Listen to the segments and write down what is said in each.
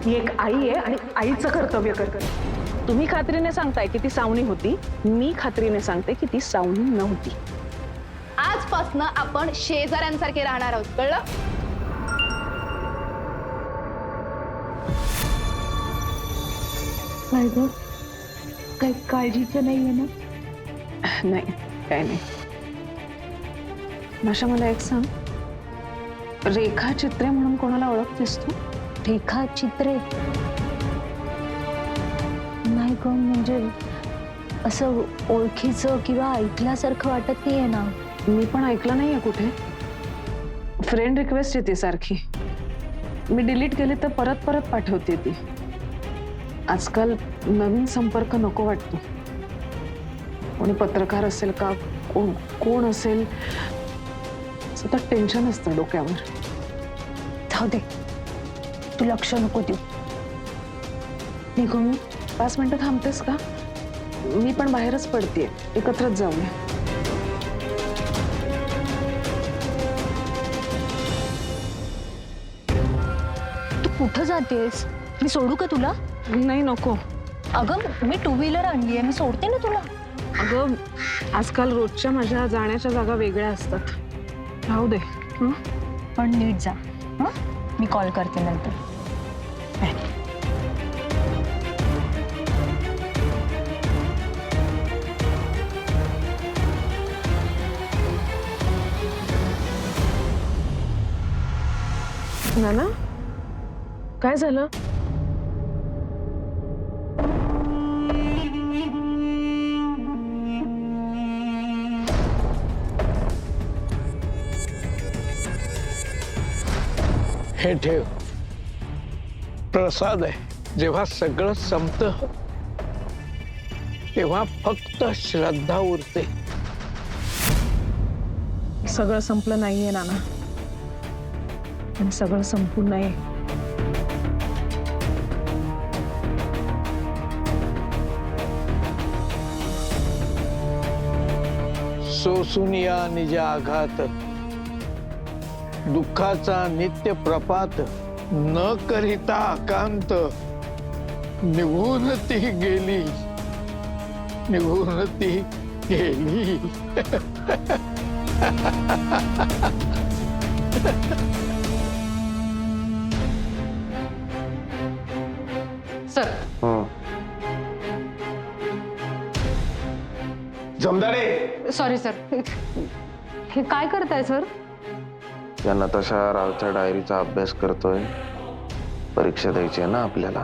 मी एक आई आहे आणि आईचं कर्तव्य करते. तुम्ही खात्रीने सांगताय की ती सावनी होती, मी खात्रीने सांगते की ती सावनी नव्हती. आजपासून आपण शेजाऱ्यांसारखे राहणार आहोत, कळलं? काय ग, काही काळजीचं नाहीये ना? नाही, काय नाही. माशा, मला एक सांग, रेखा चित्रे म्हणून कोणाला ओळखतेस तू? रेखा चित्रे? नाही ग, म्हणजे असं ओळखीचं किंवा ऐकल्यासारखं वाटत नाहीये ना. मी पण ऐकलं नाहीये कुठे. फ्रेंड रिक्वेस्ट येते सारखी, मी डिलीट केली तर परत परत पाठवते ती. आजकाल नवीन संपर्क नको वाटतो. कोणी पत्रकार असेल का, कोण असेल, सतत टेन्शन असतं डोक्यावर. जाऊ दे, तू लक्ष नको देऊ. निघू मी? 5 मिनिटं थांबतेस का? मी पण बाहेरच पडतेय, एकत्रच जाऊया. तू कुठं जातेस? मी सोडू का तुला? नाही, नको. अगं, मी 2 व्हीलर आणली आहे, मी सोडते ना तुला. अगं, आजकाल रोजच्या माझ्या जाण्याच्या जागा वेगळ्या असतात. राहू दे. पण नीट जा. मी कॉल करते नंतर. नाना, काय झालं? हे ठेव, प्रसाद आहे. जेव्हा सगळं संपतं तेव्हा फक्त श्रद्धा उरते. सगळं संपलं नाहीये नाना, पण सगळं संपून नाही. सोसून या निज आघात, दुःखाचा नित्य प्रपात, न करिता आकांत, निघून ती गेली, निघून ती गेली. Sir, Jamdade, sorry sir. हे काय करताय सर? या नताशा रावच्या डायरीचा अभ्यास करतोय. परीक्षा द्यायची आहे ना आपल्याला.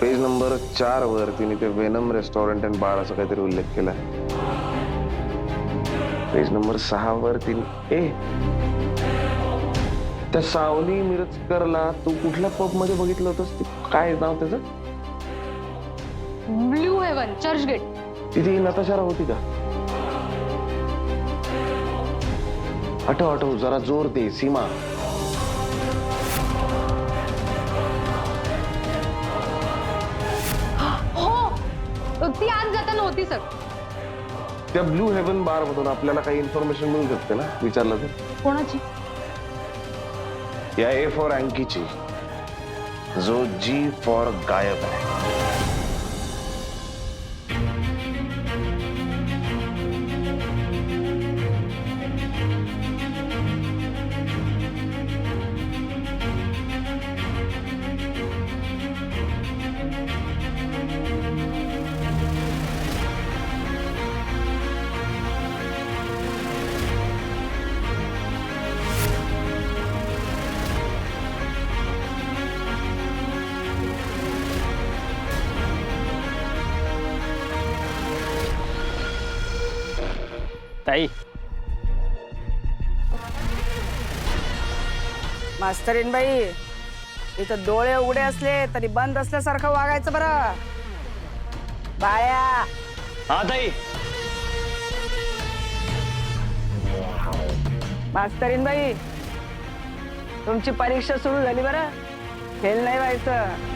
पेज नंबर 4 वर तिने ते वेनम रेस्टॉरंट अँड बार असं काहीतरी उल्लेख केलाय. पेज नंबर 6 वर तिने त्या सावनी मिरजकरला तू कुठल्या पब मध्ये बघितलं होतंस? काय नाव त्याचं? Blue Heaven, Churchgate. तिथे नताशा राव होती का? आठव, जरा जोर दे सीमा. हो, ती आज जाताना होती सर. त्या ब्लू हेवन बार मधून आपल्याला काही इन्फॉर्मेशन मिळू शकते ना विचारलं तर? कोणाची? या ए फॉर अँकीची, जो जी फॉर गायब आहे. ताई, मास्तरीन बाई, इथं डोळे उघडे असले तरी बंद असल्यासारखं वागायचं बरं. बाळ्या. हा ताई. मास्तरीन बाई, तुमची परीक्षा सुरू झाली बरं. फेल नाही व्हायचं.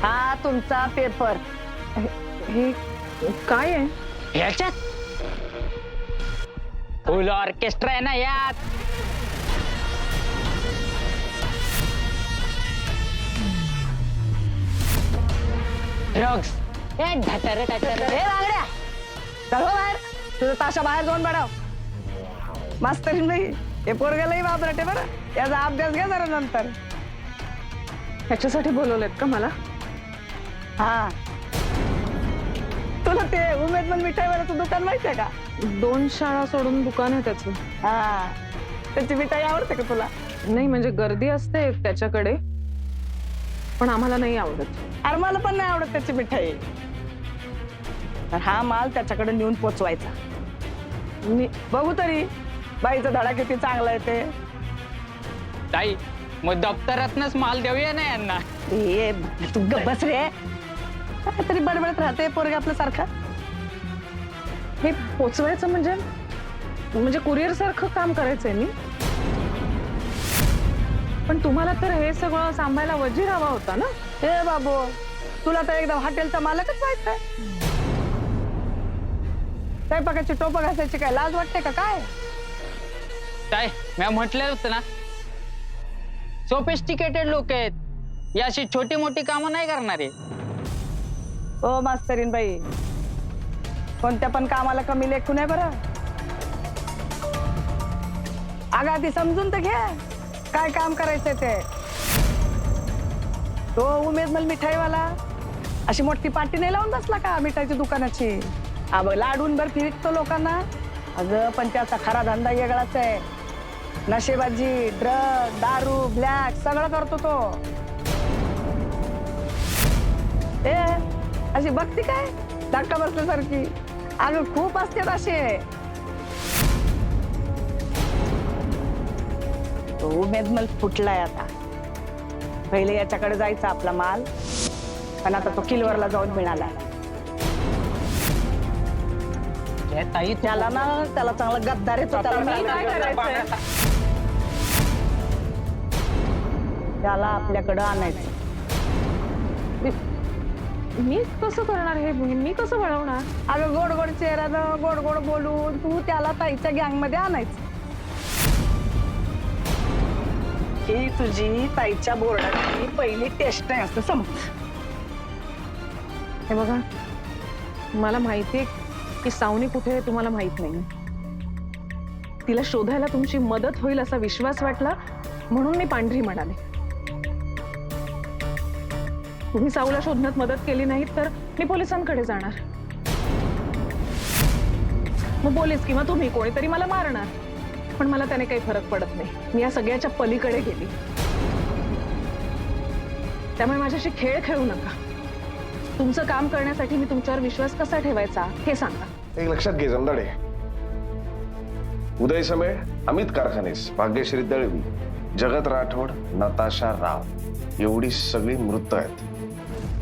हा तुमचा पेपर. हे काय आहे? ह्याच्यात फुल ऑर्केस्ट्रा आहे ना यात. ड्रग्स चल हो बाहेर, तुझं ताशा बाहेर जाऊन बडाव. मास्तरीन बाई, हे पोरगालाही वापरटे बरं, याचा अभ्यास घ्या जरा नंतर. ह्याच्यासाठी बोलवलेत का मला? हा, तुला ते उमेदमल मिठाईवाल्याचं दुकान माहितीये का? 2 शाळा सोडून दुकान आहे त्याचं. हा, त्याची मिठाई आवडते का तुला? नाही म्हणजे गर्दी असते त्याच्याकडे, पण आम्हाला नाही आवडत. अरे मला पण नाही आवडत त्याची मिठाई. तर हा माल त्याच्याकडे नेऊन पोचवायचा. मी बघू तरी बाईचा धडा किती चांगला आहे ते. ताई, मग दप्तरातनच माल देऊया ना यांना. ए, तू गप्प बस रे. काय तरी बडबडत राहते पोरगे आपल्यासारखा. हे पोचवायचं म्हणजे कुरिअर सारखं काम करायचंय मी. पण तुम्हाला तर हे सगळं सांभाळायला वजीर हवा होता ना. ए बाबू, तुला तर एकदम हॉटेलचा मालकच व्हायचंय. स्वयंपाकाची टोपं घासायची काय लाज वाटते का काय? ताई, मी म्हटलं होतं ना, सोफिस्टिकेटेड लोक आहेत, ही अशी छोटी मोठी कामं नाही करणारे. ओ मास्तरीन बाई, कोणत्या पण कामाला कमी लेखू नये बरं. अगं आधी समजून तर घे काय काम करायचंय ते. तो उमेदमल मिठाईवाला अशी मोठी पाटी नाही लावून बसला का मिठाईची दुकानाची? अगं लाडून बर्फी विकतो लोकांना. अगं पण त्याचा खरा धंदा वेगळाच आहे. नशेबाजी, ड्रग, दारू, ब्लॅक सगळं करतो तो. ए, अशी बघती काय धक्का बसल्यासारखी? अगं खूप असतात असे. तो उमेदमल फुटलाय आता. पहिले याच्याकडे जायचा आपला माल, पण आता तो किलवरला जाऊन मिळाला. ताई, त्याला ना त्याला चांगला गद्दार येतो. त्याला आपल्याकडं आणायचं. मी कसं करणार हे? मी कसं वळवणार? अगं गोड गोड चेहऱ्यानं गोड गोड बोलून तू त्याला ताईच्या गँग मध्ये आणायचं. ही तुझी ताईच्या बोर्डाची पहिली टेस्ट आहे असं समज. हे बघा, मला माहितीये की सावनी कुठे आहे तुम्हाला माहित नाही. तिला शोधायला तुमची मदत होईल असा विश्वास वाटला म्हणून मी पांढरी म्हणाले. तुम्ही साऊला शोधण्यात मदत केली नाही तर मी पोलिसांकडे जाणार. मग पोलीस किंवा तुम्ही कोणीतरी मला मारणार, पण मला त्याने काही फरक पडत नाही. मी या सगळ्याच्या पलीकडे गेली. त्यामुळे माझ्याशी खेळ खेळू नका. तुमचं काम करण्यासाठी मी तुमच्यावर विश्वास कसा ठेवायचा हे सांगा. एक लक्षात घे जमदाडे, उदय समेळ, अमित कारखानेस, भाग्यश्री दळवी, जगत राठोड, नताशा राव एवढी सगळी मृत आहेत.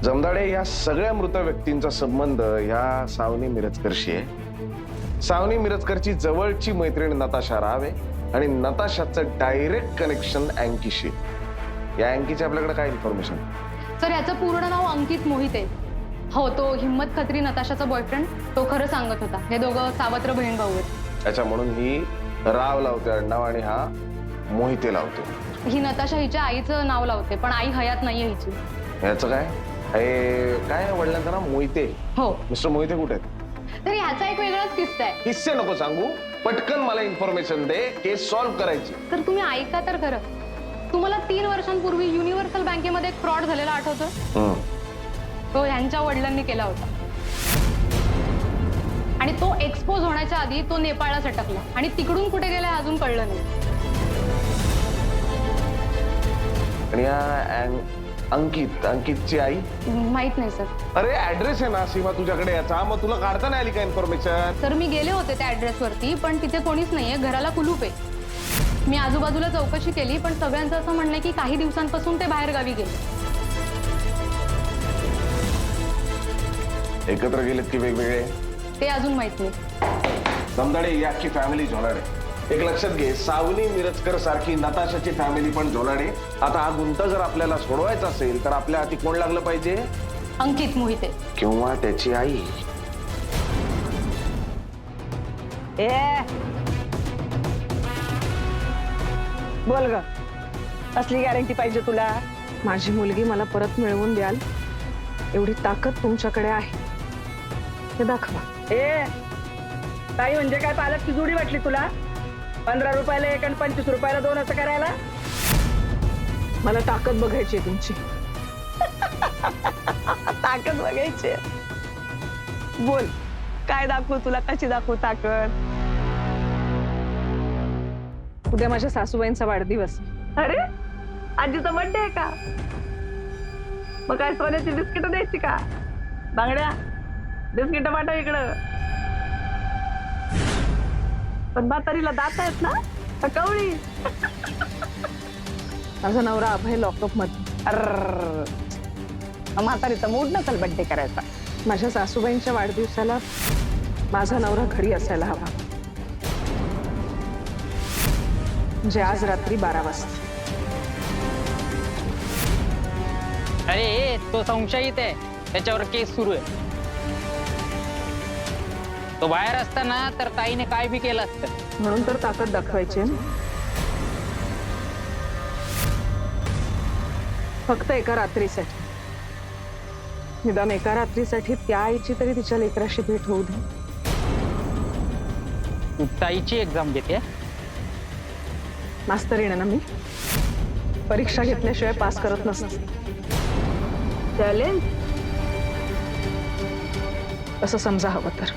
जमदाडे, या सगळ्या मृत व्यक्तींचा संबंध या सावनी मिरजकरशी आहे. सावनी मिरजकरची जवळची मैत्रीण नताशा राव आहे आणि नताशाचं डायरेक्ट कनेक्शन अँकीशी. या अँकीची आपल्याकडे काय इन्फॉर्मेशन? सर, याचं पूर्ण नाव अंकित मोहिते. हो, तो हिम्मत खत्री नताशाचा बॉयफ्रेंड. तो खरं सांगत होता. हे दोघं सावत्र बहीण भाऊ आहेत. अच्छा, म्हणून ही राव लावते आडनाव आणि हा मोहिते लावतो. ही नताशा हिच्या आईचं नाव लावते, पण आई हयात नाहीये हिची. याचं काय? काय वडिलांचं नाव मोहिते? हो. मिस्टर मोहिते कुठे आहेत? तर ह्याचा एक वेगळाच किस्सा आहे. किस्से नको सांगू, पटकन मला इन्फॉर्मेशन दे. केस सॉल्व्ह करायची. तर तुम्ही ऐका तर खरं. तुम्हाला 3 वर्षांपूर्वी युनिव्हर्सल बँकेमध्ये एक फ्रॉड झालेला आठवतो? तो ह्यांच्या वडिलांनी केला होता. आणि तो एक्सपोज होण्याच्या आधी तो नेपाळला सटकला आणि तिकडून कुठे गेला अजून कळलं नाही. आणि अंकितची आई माहित नाही सर. अरे ऍड्रेस आहे ना सीमा तुझ्याकडे याचा, मग तुला काढता नाही आली का इन्फॉर्मेशन? सर, मी गेले होते त्या ऍड्रेसवरती, पण तिथे कोणीच नाहीये. घराला कुलूप आहे. मी आजूबाजूला चौकशी केली, पण सगळ्यांचं असं म्हणणं आहे की काही दिवसांपासून ते बाहेर गावी गेले. एकत्र गेलेत की वेगवेगळे ते अजून माहित नाही. समदाडे, ही अख्खी फॅमिली झोलाडे. एक लक्षात घे, सावनी मिरजकर सारखी नताशाची फॅमिली पण झोलाडे. आता हा गुंता जर आपल्याला सोडवायचा असेल तर आपल्या हाती कोण लागलं पाहिजे? अंकित मोहिते किंवा त्याची आई. ए, बोल ग, असली गॅरंटी पाहिजे तुला? माझी मुलगी मला परत मिळवून द्याल एवढी ताकद तुमच्याकडे आहे हे दाखवा. ए ताई, म्हणजे काय पालकची जोडी वाटली तुला? 15 रुपयाला एक आणि 25 रुपयाला 2 असं करायला? मला ताकद बघायची आहे तुमची. ताकद बघायची. बोल, काय दाखवू तुला? कशी दाखवू ताकद? उद्या माझ्या सासूबाईंचा वाढदिवस. अरे, आजीचा बर्थडे आहे का? मग काय सोन्याची बिस्किट द्यायची का? बांगड्या, बिस्किट पाठव इकडं. पण म्हातारीला दात आहेत ना, का कवळी? माझा नवरा अभय लॉकअप मध्ये. अर्र, म्हातारीचा मूड नसेल बर्थडे करायचा. माझ्या सासूबाईंच्या वाढदिवसाला माझा नवरा घरी असायला हवा. म्हणजे आज रात्री 12 वाजता. अरे तो संशयित आहे, त्याच्यावर केस सुरू आहे. तो बाहेर असताना तर ताईने काय बी केलं असतं. म्हणून तर ताकद दाखवायची आहे ना. फक्त एका रात्रीसाठी, निदान एका रात्रीसाठी त्या आईची तरी तिच्या लेकराशी भेट होऊ दे. तू ताईची एक्झाम देते? मास्तरीण आहे ना मी, परीक्षा घेतल्याशिवाय पास करत नसते. चॅलेंज असं समजा हवं तर.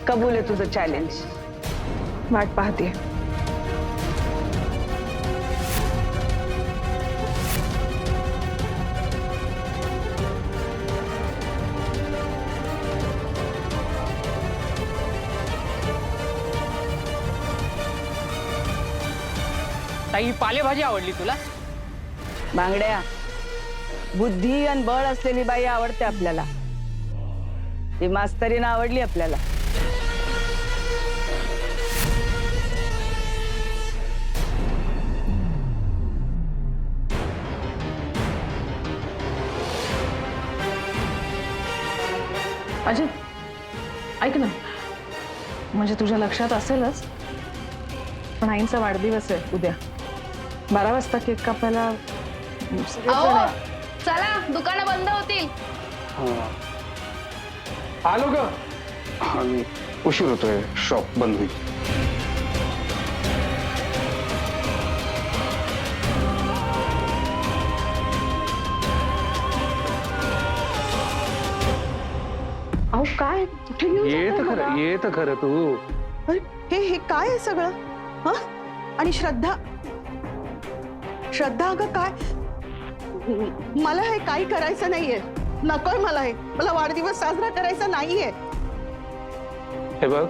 कबूल आहे तुझं चॅलेंज. वाट पाहते. ताई, पालेभाजी आवडली तुला? बांगड्या, बुद्धी आणि बळ असलेली बाई आवडते आपल्याला. ती मास्तरीनं आवडली आपल्याला. अजय, ऐक ना, म्हणजे तुझ्या लक्षात असेलच, पण आईंचा वाढदिवस आहे उद्या. 12 वाजता केक कापायला सगळेजण अहो, आहेत. चला, दुकानं बंद होतील. आलो ग. उशीर होतोय, शॉप बंद होईल. अहो काय, कुठे घेऊन जाताय मला? ये तर खरं तू. अरे हे काय आहे सगळं? हं? आणि श्रद्धा अगं काय, मला हे काही करायचं नाहीये. नकोय मला हे. मला वाढदिवस साजरा करायचा नाहीये. हे बघ,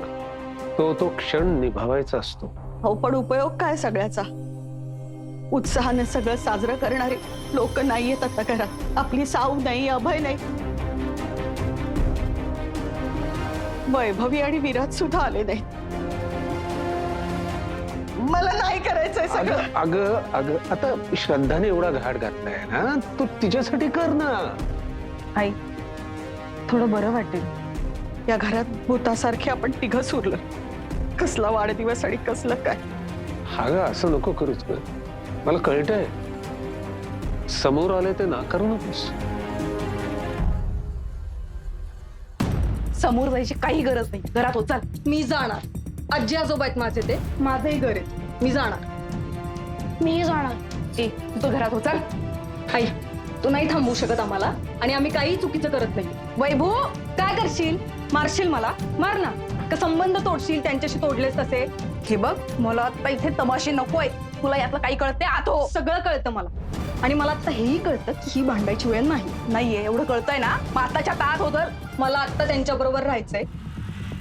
तो क्षण निभावायचा असतो. हो, पण उपयोग काय सगळ्याचा? उत्साहाने सगळं साजरं करणारे लोक नाहीयेत आता घरात. आपली साऊ नाही, अभय नाही, वैभवी आणि विराज सुद्धा आले नाही. मला नाही करायचंय सगळं. अगं आता श्रद्धाने एवढा घाट घातलाय ना, तू तिच्यासाठी कर ना. आई, थोडं बरं वाटेल. या घरात भूतासारखे आपण तिघच उरलं. कसला वाढदिवस आणि कसलं काय. हा ग, असं नको करूच ग. मला कळतंय, समोर आले ते नाकारू नकोस. समोर जायची काही गरज नाही. घरात हो, चल. मी जाणार. आजी आजोबा आहेत माझे, ते माझंही घर आहे. मी जाणार. मी जाणार. ए, तू घरात हो, चल. आई, तू नाही थांबवू शकत आम्हाला, आणि आम्ही काही चुकीचं करत नाही. वैभू, काय करशील? मारशील मला? मार ना. का संबंध तोडशील? त्यांच्याशी तोडलेस तसे. हे बघ, मला आता इथे तमाशे नकोय. तुला यातलं काही कळते? आतो सगळं कळतं मला. आणि मला आता हेही कळतं की ही भांडायची वेळ नाहीये. एवढं कळतंय ना? मग आताच्या तात हो, तर मला आता त्यांच्या बरोबर राहायचंय.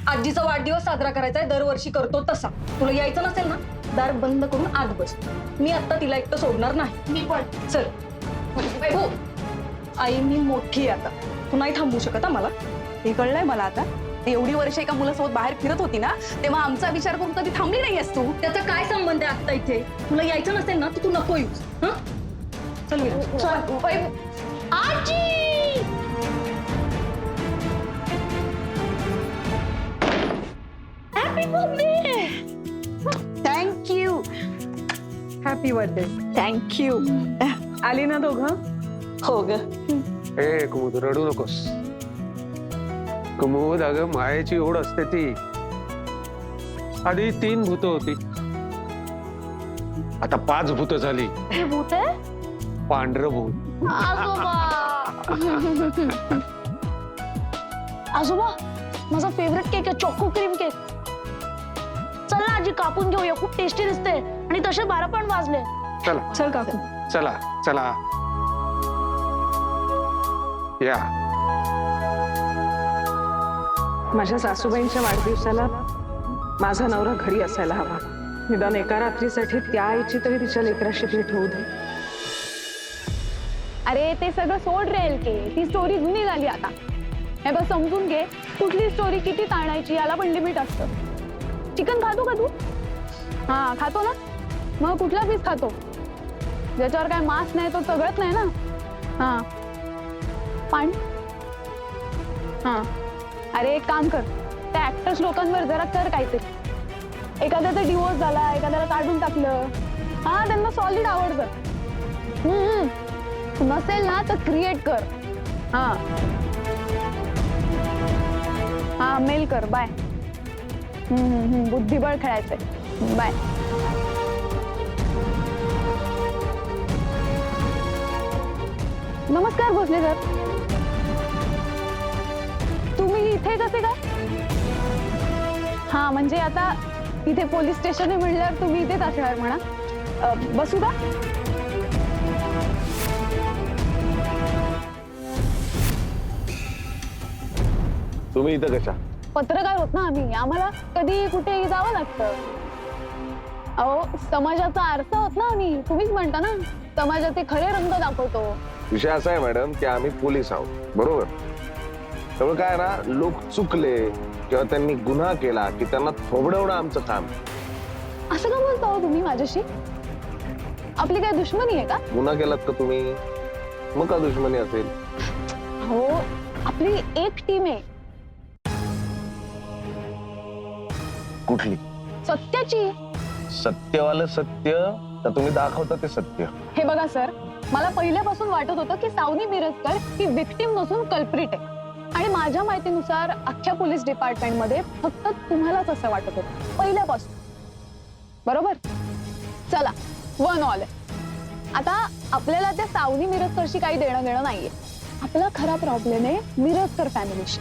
आजीचा वाढदिवस साजरा करायचाय, दरवर्षी करतो तसा. तुला यायचं नसेल ना, दार बंद करून आत बस. मी आता तिला एकटं सोडणार नाही. मी पण. चल. हो, आई मी मोठी आहे आता. तू नाही थांबवू शकत मला. हे कळलंय मला आता. एवढी वर्ष एका मुलासोबत बाहेर फिरत होती ना, तेव्हा आमचा विचार करून कधी थांबली नाहीयेस तू. त्याचा काय संबंध आहे आता इथे? तुला यायचं नसेल ना, तर तू नको येऊस. हं? चल विराज. चल. वैभव. आजी, थँक्यू. Happy birthday. थँक्यू. आली ना दोघं? हो ग. ए कुमुद रडू नकोस. कुमुद अगं मायेची ओढ असते ती. आधी 3 भूत होती, आता 5 भूत झाली. हे भूत आहे पांढरं भूत. आजोबा. आजोबा माझा फेवरेट केक आहे, चॉको क्रीम केक. चला आजी कापून घेऊया, खूप टेस्टी दिसते. आणि तसे 12 पण वाजले. चला चल काकू. चला चला या. माझ्या सासूबाईंच्या वाढदिवसाला माझा नवरा घरी असायला हवा. निदान एका रात्रीसाठी त्या आईची तरी तिच्या लेकराशी भेट होऊ दे. अरे ते सगळं सोड रेल के, ती स्टोरी जुनी झाली आता. हे बस समजून घे, कुठली स्टोरी किती ताणायची याला पण लिमिट असतं. चिकन खातो का तू? हा खातो ना, मग कुठला पीस खातो? ज्याच्यावर काय मांस नाही तो सगळंच नाही ना. हा पाणी. हा अरे एक काम कर, त्या ऍक्टर्स लोकांवर जरा कर काहीतरी. एखाद्याचा डिवोर्स झाला, एखाद्याला काढून टाकलं, हा त्यांना सॉलिड आवडतं. नसेल ना तर क्रिएट कर. हा हा मेल कर. बाय. बुद्धिबळ खेळायचंय. बाय. नमस्कार भोसले सर, तुम्ही इथे कसे काय? हा म्हणजे आता इथे पोलीस स्टेशन आहे म्हणल्यावर तुम्ही इथेच असणार म्हणा. बसू का? तुम्ही इथं कशा? पत्रकार होत ना आम्ही, आम्हाला कधी कुठे जावं लागतं. अहो समाजाचा आरसा होत ना आम्ही. तुम्हीच म्हणता ना समाजाचे खरे रंग दाखवतो. विषय असा आहे मॅडम की आम्ही पोलीस आहोत, बरोबर? त्यामुळे काय ना, लोक चुकले किंवा त्यांनी गुन्हा केला की त्यांना थोबडवणं आमचं काम. असं का बोलता हो तुम्ही माझ्याशी? आपली काय दुश्मनी आहे का? गुन्हा केलात का तुम्ही? मग का दुश्मनी असेल? हो आपली एक टीम आहे. कुठली? सत्याची. सत्यवालं सत्य तर तुम्ही दाखवता ते सत्य. हे बघा सर, मला पहिल्यापासून वाटत होतं की सावनी मिरजकर ही विक्टिम नसून कल्प्रिट आहे. आणि माझ्या माहितीनुसार अख्ख्या पोलीस डिपार्टमेंटमध्ये फक्त तुम्हालाच असं वाटत होतं पहिल्यापासून, बरोबर? चला वन ऑल आहे. आता आपल्याला त्या सावनी मिरजकरशी काही देणं घेणं नाहीये. आपला खरा प्रॉब्लेम आहे मिरजकर फॅमिलीशी.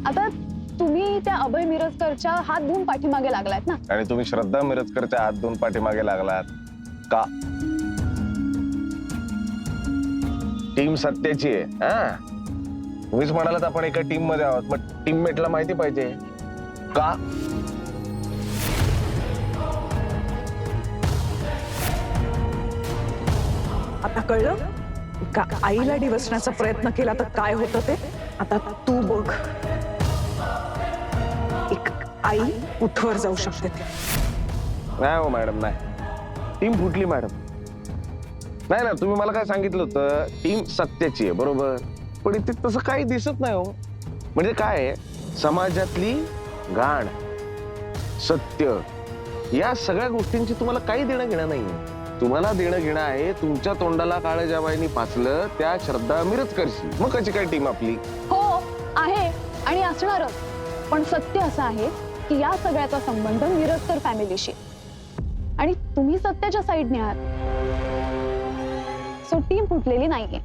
आता तुम्ही त्या अभय मिरजकरच्या हात धुवून पाठीमागे लागलात ना. आणि तुम्ही श्रद्धा मिरजकरच्या हात धुवून पाठीमागे लागलात का? टीम सत्याची आहे. हा तुम्हीच म्हणालात आपण एका टीम मध्ये आहोत, मग टीममेटला माहिती पाहिजे का? आता कळलं का आईला डिवसण्याचा प्रयत्न केला तर काय होतं ते? आता तू बघ, एक आई उठवर जाऊ शकते ते. नाही हो मॅडम, नाही. टीम फुटली मॅडम. नाही ना, तुम्ही मला काय सांगितलं होतं, टीम सत्याची आहे, बरोबर? पण इथे तसं काही दिसत नाही हो. म्हणजे काय आहे, समाजातली घाण, सत्य या सगळ्या गोष्टींची तुम्हाला काही देणं घेणं नाहीये. तुम्हाला देणं घेणं आहे तुमच्या तोंडाला काळं जावाईनी पाचलं त्या श्रद्धा मिरजकरशी. मग कशी काय टीम आपली? हो आहे आणि असणारच. पण सत्य असं आहे की या सगळ्याचा संबंध मिरजकर फॅमिलीशी आणि तुम्ही सत्याच्या साईडने आहात. सो टीम फुटलेली नाहीये.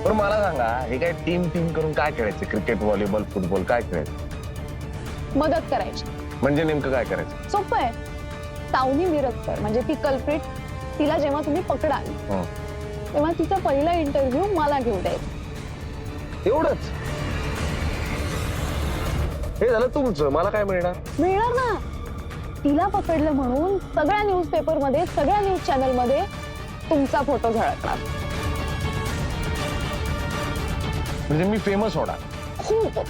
पण मला सांगा, हे काय टीम करून काय खेळायचं? क्रिकेट, व्हॉलीबॉल, फुटबॉल काय खेळायचं? मदत करायची. म्हणजे नेमकं काय करायचं? सोपं आहे. सावनी मिरजकर म्हणजे ती कल्प्रिट, तिला जेव्हा तुम्ही पकडाल तेव्हा तिचा पहिला इंटरव्ह्यू मला घेऊ द्यायचा. एवढंच? हे झालं तुमचं, मला काय मिळणार? मिळणार ना. तिला पकडलं म्हणून सगळ्या न्यूजपेपर मध्ये, सगळ्या न्यूज चॅनल मध्ये तुमचा फोटो झळकणार. म्हणजे मी फेमस होणार. खूप.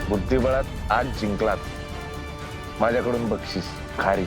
बुद्धिबळात आज जिंकलात, माझ्याकडून बक्षीस खारी.